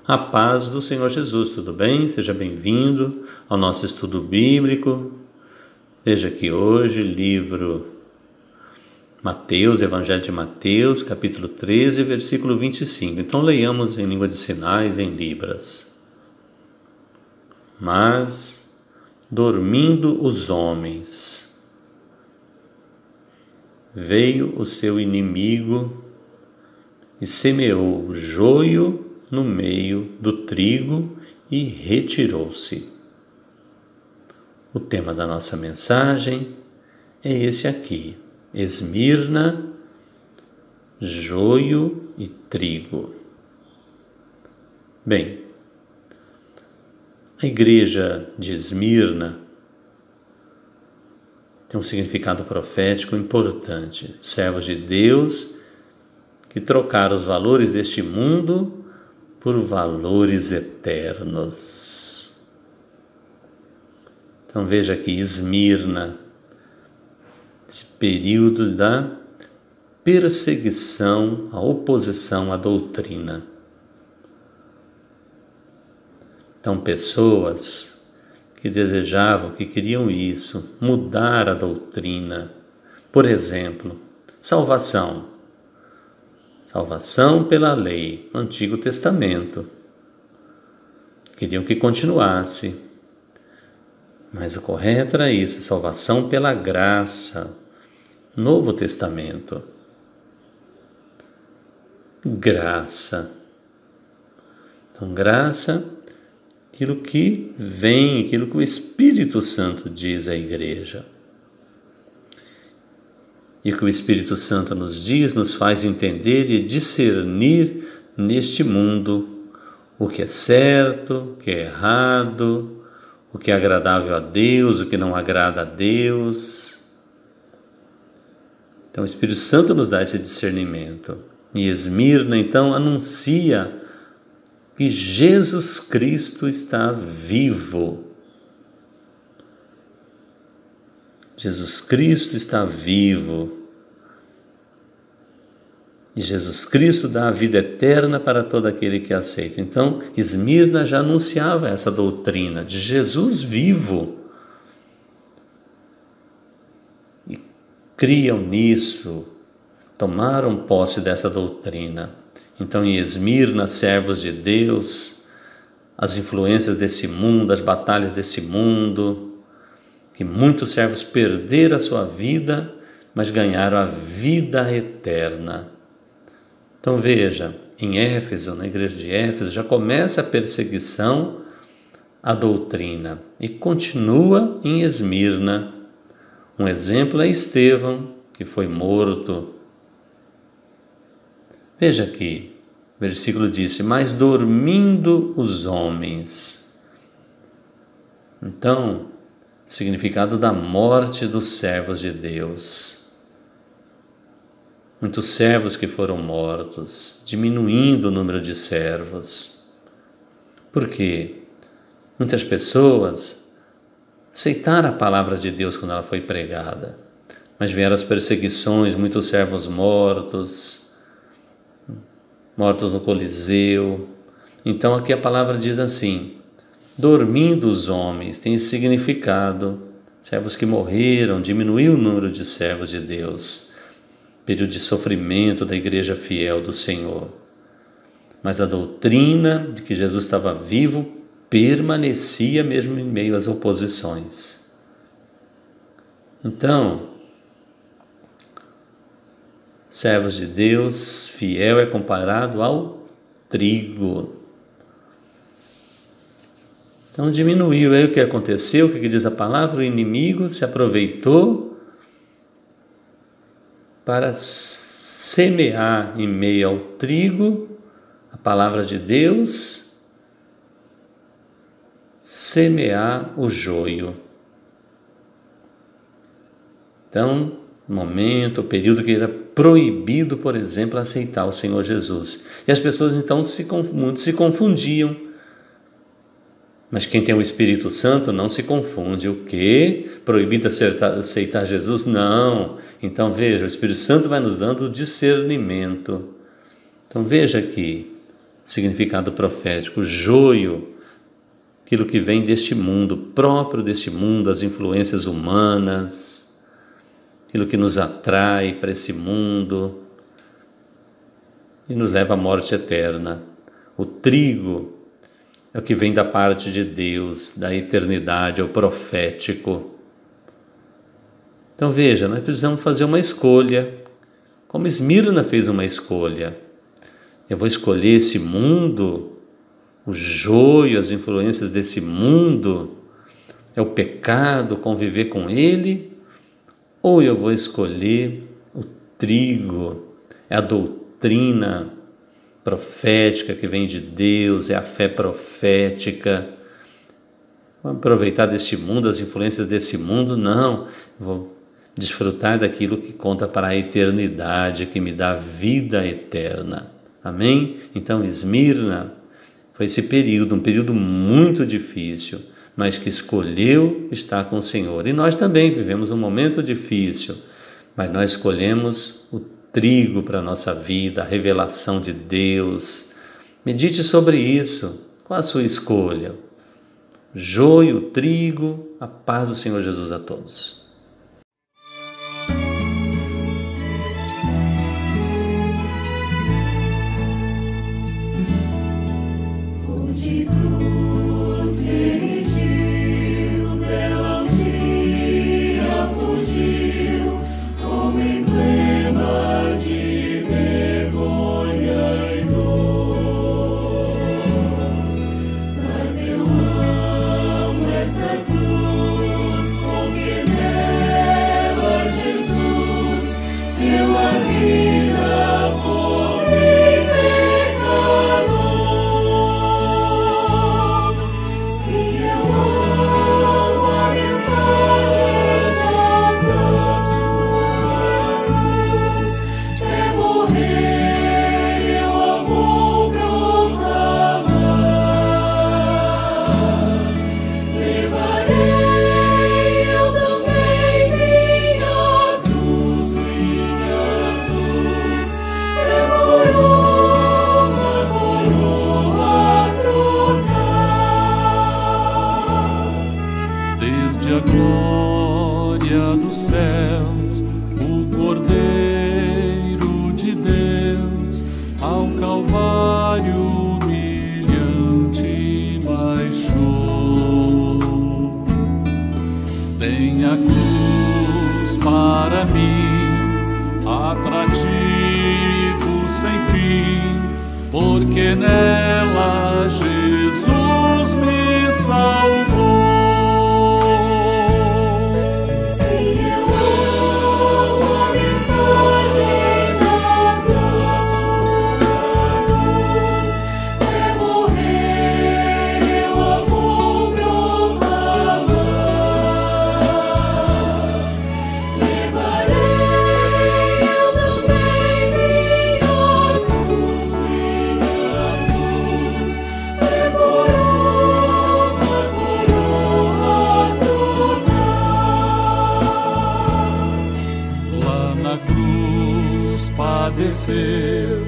A paz do Senhor Jesus, tudo bem? Seja bem-vindo ao nosso estudo bíblico. Veja aqui hoje, livro Mateus, Evangelho de Mateus, capítulo 13, versículo 25. Então, leiamos em língua de sinais, em Libras. Mas, dormindo os homens, veio o seu inimigo e semeou o joio no meio do trigo e retirou-se. O tema da nossa mensagem é esse aqui: Esmirna, joio e trigo. Bem, a igreja de Esmirna tem um significado profético importante. Servos de Deus que trocaram os valores deste mundo por valores eternos. Então veja aqui, Esmirna, esse período da perseguição, a oposição à doutrina. Então pessoas que desejavam, que queriam isso, mudar a doutrina. Por exemplo, salvação pela lei, no Antigo Testamento. Queriam que continuasse. Mas o correto era isso, salvação pela graça, Novo Testamento. Graça. Então, graça, aquilo que vem, aquilo que o Espírito Santo diz à igreja. E o que o Espírito Santo nos diz, nos faz entender e discernir neste mundo o que é certo, o que é errado, o que é agradável a Deus, o que não agrada a Deus. Então o Espírito Santo nos dá esse discernimento. E Esmirna, então, anuncia que Jesus Cristo está vivo. Jesus Cristo está vivo. E Jesus Cristo dá a vida eterna para todo aquele que aceita. Então, Esmirna já anunciava essa doutrina de Jesus vivo. E criam nisso, tomaram posse dessa doutrina. Então, em Esmirna, servos de Deus, as influências desse mundo, as batalhas desse mundo, que muitos servos perderam a sua vida, mas ganharam a vida eterna. Então veja, em Éfeso, na igreja de Éfeso, já começa a perseguição à doutrina e continua em Esmirna. Um exemplo é Estevão, que foi morto. Veja aqui, o versículo disse, mas dormindo os homens. Então, significado da morte dos servos de Deus. Muitos servos que foram mortos, diminuindo o número de servos. Por quê? Muitas pessoas aceitaram a palavra de Deus quando ela foi pregada, mas vieram as perseguições, muitos servos mortos no Coliseu. Então aqui a palavra diz assim, dormindo os homens, tem significado, servos que morreram, diminuiu o número de servos de Deus, período de sofrimento da igreja fiel do Senhor. Mas a doutrina de que Jesus estava vivo permanecia mesmo em meio às oposições. Então, servos de Deus, fiel é comparado ao trigo. Então diminuiu. Aí o que aconteceu? O que diz a palavra? O inimigo se aproveitou para semear em meio ao trigo a palavra de Deus, semear o joio. Então, o período que era proibido, por exemplo, aceitar o Senhor Jesus. E as pessoas então muito se confundiam. Mas quem tem o Espírito Santo não se confunde. O quê? Proibido aceitar Jesus? Não. Então veja, o Espírito Santo vai nos dando o discernimento. Então veja aqui, significado profético. Joio, aquilo que vem deste mundo, próprio deste mundo, as influências humanas, aquilo que nos atrai para esse mundo e nos leva à morte eterna. O trigo é o que vem da parte de Deus, da eternidade, é o profético. Então veja, nós precisamos fazer uma escolha, como Esmirna fez uma escolha. Eu vou escolher esse mundo, o joio, as influências desse mundo, é o pecado, conviver com ele, ou eu vou escolher o trigo, é a doutrina profética que vem de Deus, é a fé profética. Vou aproveitar deste mundo, as influências desse mundo? Não, vou desfrutar daquilo que conta para a eternidade, que me dá vida eterna. Amém? Então, Esmirna foi esse período, um período muito difícil, mas que escolheu estar com o Senhor. E nós também vivemos um momento difícil, mas nós escolhemos o trigo para a nossa vida, a revelação de Deus. Medite sobre isso. Qual a sua escolha? Joio, trigo, a paz do Senhor Jesus a todos. De cruz erigiu, dela um dia fugiu, como emblema de vergonha e dor. Mas eu amo essa cruz, porque nela Jesus deu a vida por mim, pecador. Desde a glória dos céus, o Cordeiro de Deus ao Calvário humilhante baixou. Tem a cruz para mim, atrativo sem fim, porque nela Jesus me salvou. Padeceu,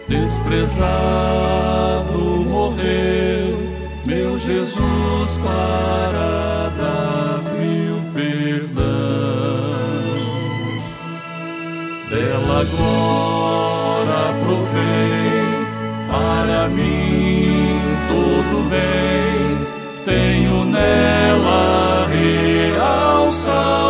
desprezado morreu, meu Jesus para dar-me o perdão. Dela glória provei, para mim todo bem, tenho nela real salvação.